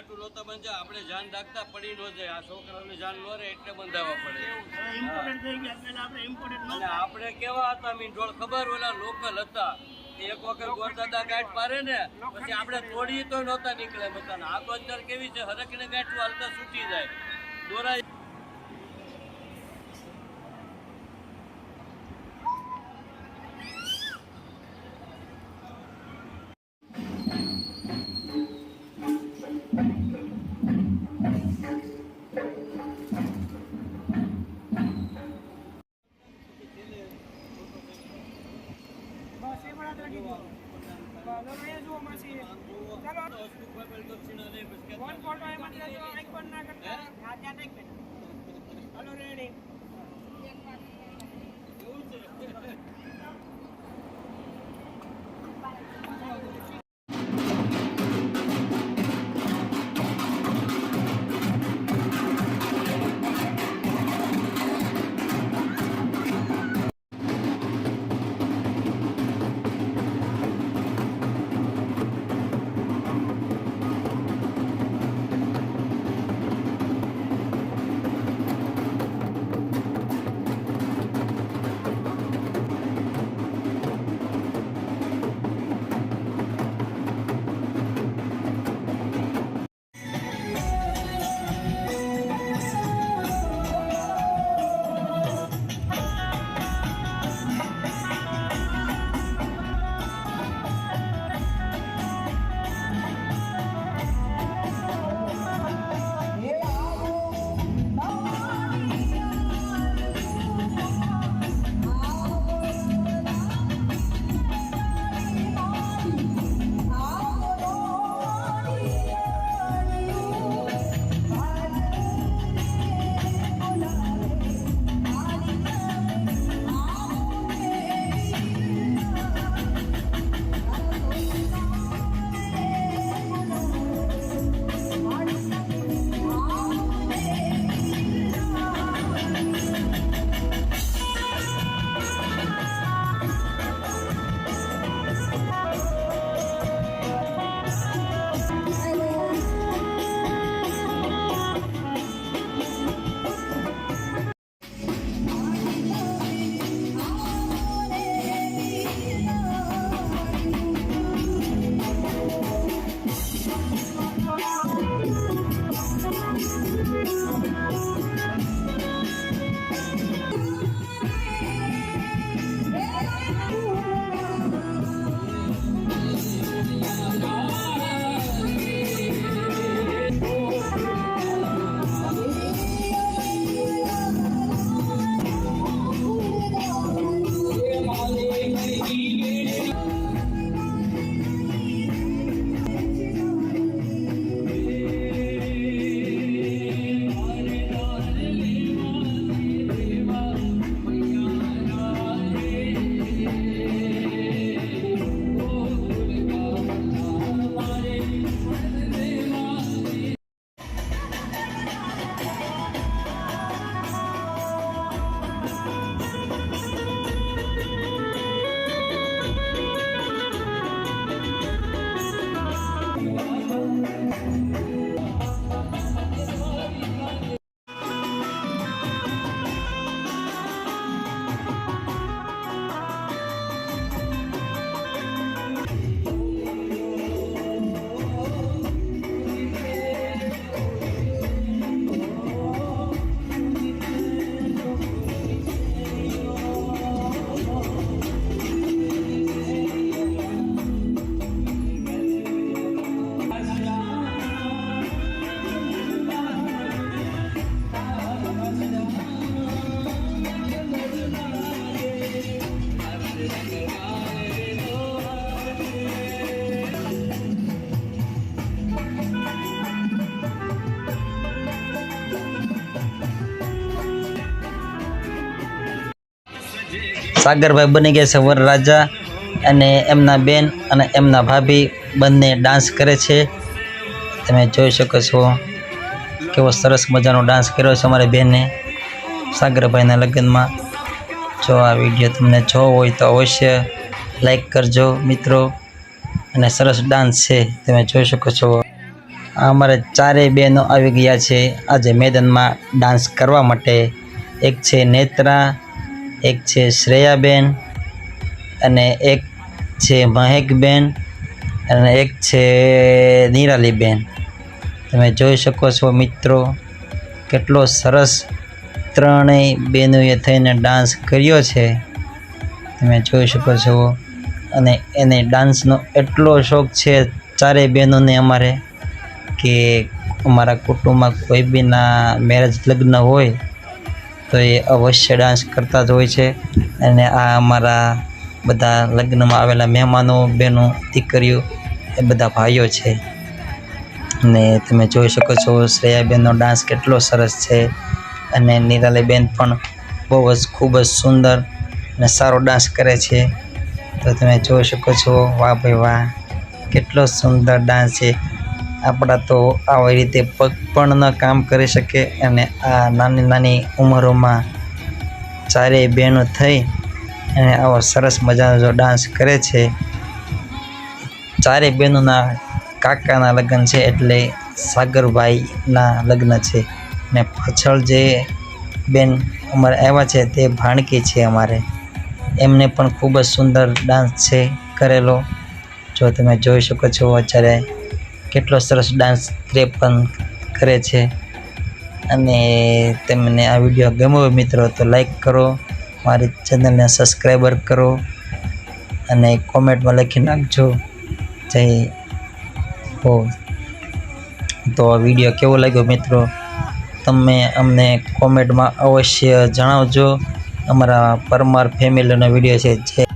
ગાંઠું નહોતા બંધા આપણે જાન રાખતા પડી ન જાય આ છોકરાઓને જાન ન રહે એટલે બંધાવવા પડે અને આપણે કેવા હતા મીંઢોળ ખબર ઓલા લોકલ હતા એક વખત ગોરદાદા ગાંઠ મારે ને પછી આપણે તોડીએ તો નહોતા નીકળે બધાને આ તો અત્યારે કેવી છે હરકને ગાંઠું હાલતા છૂટી જાય દોરા સાગરભાઈ બની ગયા છે વરરાજા અને એમના બેન અને એમના ભાભી બંને ડાન્સ કરે છે. તમે જોઈ શકો છો કેવો સરસ મજાનો ડાન્સ કર્યો છે અમારી બેને સાગરભાઈના લગ્નમાં. જો આ વિડીયો તમને જોવો હોય તો અવશ્ય લાઈક કરજો મિત્રો, અને સરસ ડાન્સ છે તમે જોઈ શકો છો. અમારે ચારેય બહેનો આવી ગયા છે આજે મેદાનમાં ડાન્સ કરવા માટે. એક છે નેત્રા, એક છે શ્રેયાબેન, અને એક છે મહેકબેન, અને એક છે નિરાલીબેન. તમે જોઈ શકો છો મિત્રો, કેટલો સરસ ત્રણેય બહેનોએ થઈને ડાન્સ કર્યો છે. તમે જોઈ શકો છો. અને એને ડાન્સનો એટલો શોખ છે ચારેય બહેનોને અમારે, કે અમારા કુટુંબમાં કોઈ બીના મેરેજ લગ્ન હોય તો એ અવશ્ય ડાન્સ કરતા જ હોય છે. અને આ અમારા બધા લગ્નમાં આવેલા મહેમાનો, બહેનો, દીકરીઓ એ બધા ભાઈઓ છે. અને તમે જોઈ શકો છો શ્રેયાબેનનો ડાન્સ કેટલો સરસ છે, અને નિરાલીબેન પણ બહુ જ ખૂબ જ સુંદર અને સારો ડાન્સ કરે છે. તો તમે જોઈ શકો છો, વાહ ભાઈ વાહ, કેટલો સુંદર ડાન્સ છે. આપણા તો આવી રીતે પગ પણ ન કામ કરી શકે, અને આ નાની નાની ઉંમરોમાં ચારેય બહેનો થઈ અને આવો સરસ મજાનો જો ડાન્સ કરે છે. ચારેય બહેનોના કાકાના લગ્ન છે, એટલે સાગરભાઈના લગ્ન છે. ને પાછળ જે બેન અમારે આવ્યા છે તે ભાણકી છે અમારે. એમને પણ ખૂબ જ સુંદર ડાન્સ છે કરેલો. જો તમે જોઈ શકો છો અત્યારે કેટલો સરસ ડાન્સ તે પણ કરે છે. અને તમને આ વિડીયો ગમ્યો હોય મિત્રો તો લાઈક કરો, મારી ચેનલને સબસ્ક્રાઈબર કરો, અને કોમેન્ટમાં લખી નાખજો જય હો. તો આ વિડીયો કેવો લાગ્યો મિત્રો તમે અમને કોમેન્ટમાં અવશ્ય જણાવજો. અમારા પરમાર ફેમિલીનો વિડીયો છે. જય